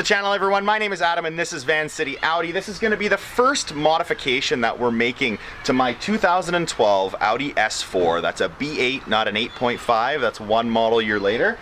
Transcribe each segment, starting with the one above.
the channel, everyone. My name is Adam and this is Vancity Audi. This is going to be the first modification that we're making to my 2012 Audi S4. That's a B8, not an 8.5. That's one model year later.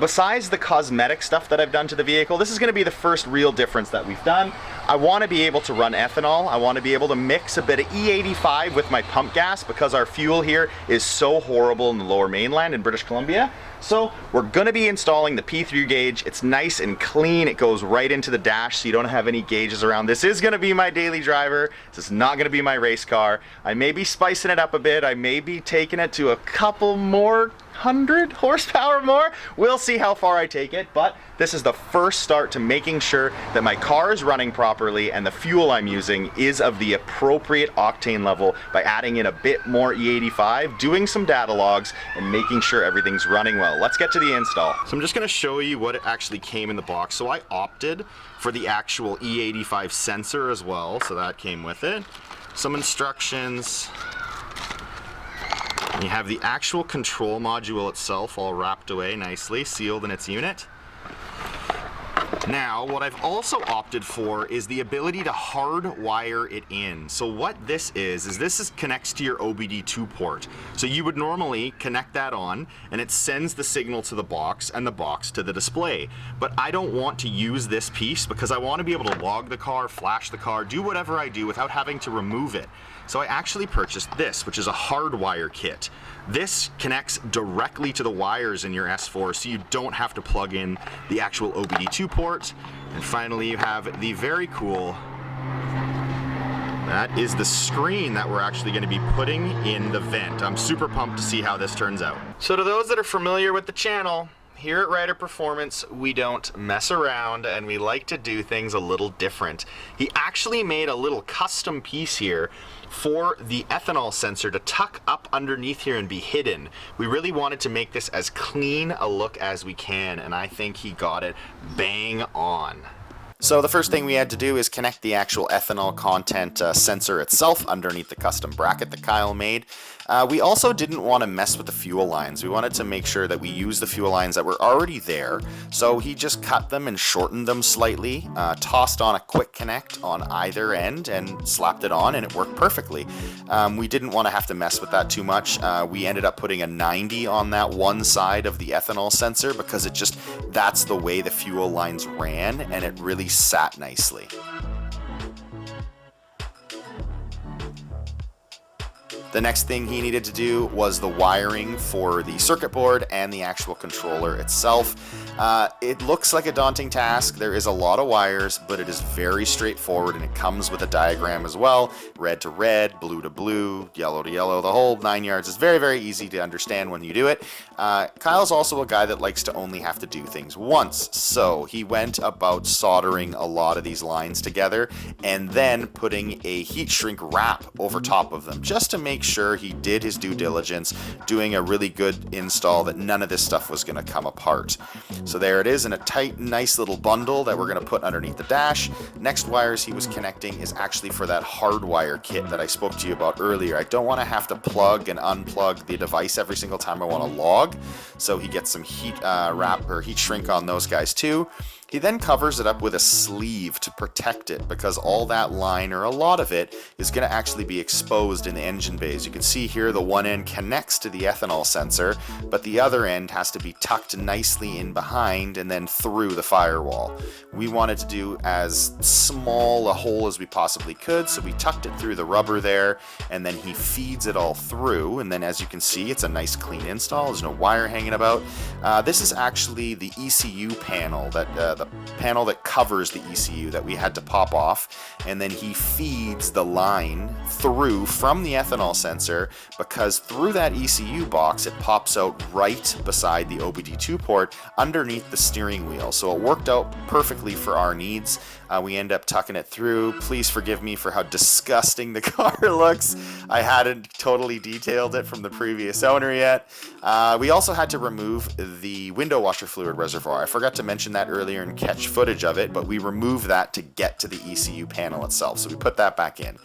Besides the cosmetic stuff that I've done to the vehicle, this is going to be the first real difference that we've done. I want to be able to run ethanol. I want to be able to mix a bit of E85 with my pump gas because our fuel here is so horrible in the lower mainland in British Columbia. So we're going to be installing the P3 gauge. It's nice and clean. It goes right into the dash so you don't have any gauges around. This is going to be my daily driver. This is not going to be my race car. I may be spicing it up a bit. I may be taking it to a couple more 100 horsepower more. We'll see how far I take it, but this is the first start to making sure that my car is running properly and the fuel I'm using is of the appropriate octane level by adding in a bit more E85, doing some data logs, and making sure everything's running well. Let's get to the install. So I'm just going to show you what actually came in the box. So I opted for the actual E85 sensor as well, so that came with it. Some instructions. You have the actual control module itself all wrapped away nicely, sealed in its unit. Now, what I've also opted for is the ability to hardwire it in. So what this is connects to your OBD2 port. So you would normally connect that on and it sends the signal to the box and the box to the display. But I don't want to use this piece because I want to be able to log the car, flash the car, do whatever I do without having to remove it. So I actually purchased this, which is a hardwire kit. This connects directly to the wires in your S4 so you don't have to plug in the actual OBD2 port. And finally you have the very cool, that is the screen that we're actually going to be putting in the vent. I'm super pumped to see how this turns out. So to those that are familiar with the channel, here at Rider Performance, we don't mess around and we like to do things a little different. He actually made a little custom piece here for the ethanol sensor to tuck up underneath here and be hidden. We really wanted to make this as clean a look as we can, and I think he got it bang on. So the first thing we had to do is connect the actual ethanol content sensor itself underneath the custom bracket that Kyle made. We also didn't want to mess with the fuel lines. We wanted to make sure that we use the fuel lines that were already there. So he just cut them and shortened them slightly, tossed on a quick connect on either end and slapped it on, and it worked perfectly. We didn't want to have to mess with that too much. We ended up putting a 90 on that one side of the ethanol sensor because that's the way the fuel lines ran, and it really sat nicely. The next thing he needed to do was the wiring for the circuit board and the actual controller itself. It looks like a daunting task. There is a lot of wires, but it is very straightforward, and it comes with a diagram as well. Red to red, blue to blue, yellow to yellow, the whole 9 yards. Is very, very easy to understand when you do it. Kyle's also a guy that likes to only have to do things once, so he went about soldering a lot of these lines together and then putting a heat shrink wrap over top of them just to make sure he did his due diligence, doing a really good install that none of this stuff was going to come apart. So there it is in a tight, nice little bundle that we're going to put underneath the dash. Next wires he was connecting is actually for that hardwire kit that I spoke to you about earlier. I don't want to have to plug and unplug the device every single time I want to log, so he gets some heat wrap or heat shrink on those guys too. He then covers it up with a sleeve to protect it because all that line, or a lot of it, is going to actually be exposed in the engine bay. As you can see here, the one end connects to the ethanol sensor, but the other end has to be tucked nicely in behind and then through the firewall. We wanted to do as small a hole as we possibly could, so we tucked it through the rubber there, and then he feeds it all through, and then as you can see, it's a nice clean install. There's no wire hanging about. This is actually the ECU panel, the panel that covers the ECU that we had to pop off, and then he feeds the line through from the ethanol sensor because through that ECU box it pops out right beside the OBD2 port underneath the steering wheel. So it worked out perfectly for our needs. We end up tucking it through. Please forgive me for how disgusting the car looks. I hadn't totally detailed it from the previous owner yet. We also had to remove the window washer fluid reservoir. I forgot to mention that earlier and catch footage of it, but we removed that to get to the ECU panel itself. So we put that back in.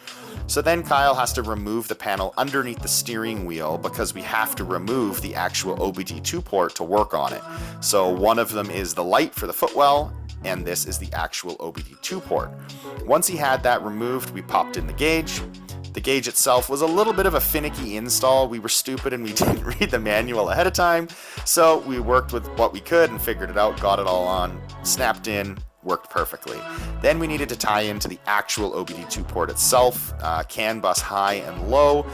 So then Kyle has to remove the panel underneath the steering wheel because we have to remove the actual OBD2 port to work on it. So one of them is the light for the footwell, and this is the actual OBD2 port. Once he had that removed, we popped in the gauge. The gauge itself was a little bit of a finicky install. We were stupid and we didn't read the manual ahead of time, so we worked with what we could and figured it out, got it all on, snapped in, worked perfectly. Then we needed to tie into the actual OBD2 port itself, CAN bus high and low.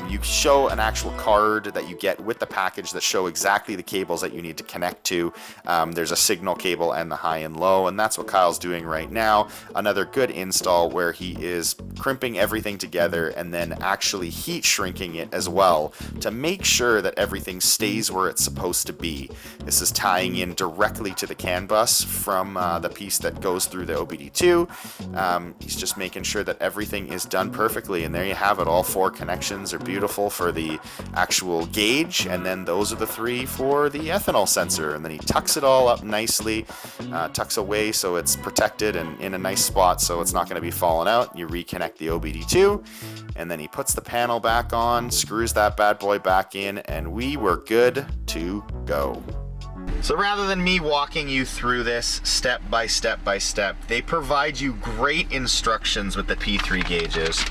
You show an actual card that you get with the package that show exactly the cables that you need to connect to. There's a signal cable and the high and low, and that's what Kyle's doing right now. Another good install where he is crimping everything together and then actually heat shrinking it as well to make sure that everything stays where it's supposed to be. This is tying in directly to the CAN bus from the piece that goes through the OBD2. He's just making sure that everything is done perfectly, and there you have it. All 4 connections are beautiful for the actual gauge, and then those are the 3 for the ethanol sensor, and then he tucks it all up nicely, tucks away so it's protected and in a nice spot so it's not going to be falling out. You reconnect the OBD2, and then he puts the panel back on, screws that bad boy back in, and we were good to go. So rather than me walking you through this step by step by step, they provide you great instructions with the P3 gauges,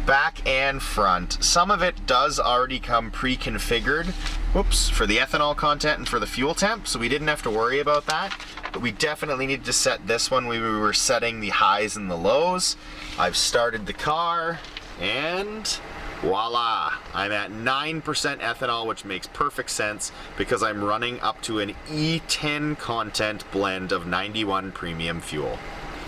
back and front. Some of it does already come pre-configured, for the ethanol content and for the fuel temp, so we didn't have to worry about that. But we definitely needed to set this one. We were setting the highs and the lows. I've started the car, and voila, I'm at 9% ethanol, which makes perfect sense because I'm running up to an E10 content blend of 91 premium fuel.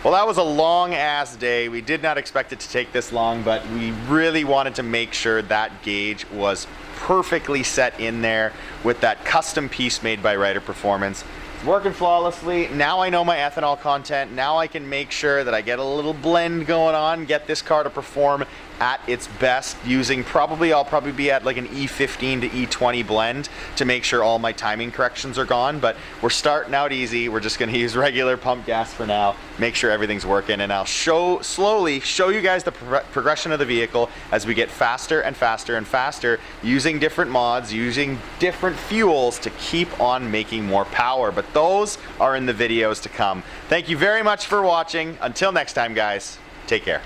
Well, that was a long ass day. We did not expect it to take this long, but we really wanted to make sure that gauge was perfectly set in there with that custom piece made by Ryder Performance. It's working flawlessly. Now I know my ethanol content. Now I can make sure that I get a little blend going on, get this car to perform at its best using I'll probably be at like an E15 to E20 blend to make sure all my timing corrections are gone, but we're starting out easy. We're just gonna use regular pump gas for now, make sure everything's working, and I'll slowly show you guys the progression of the vehicle as we get faster and faster and faster using different mods, using different fuels to keep on making more power, but those are in the videos to come. Thank you very much for watching. Until next time, guys, take care.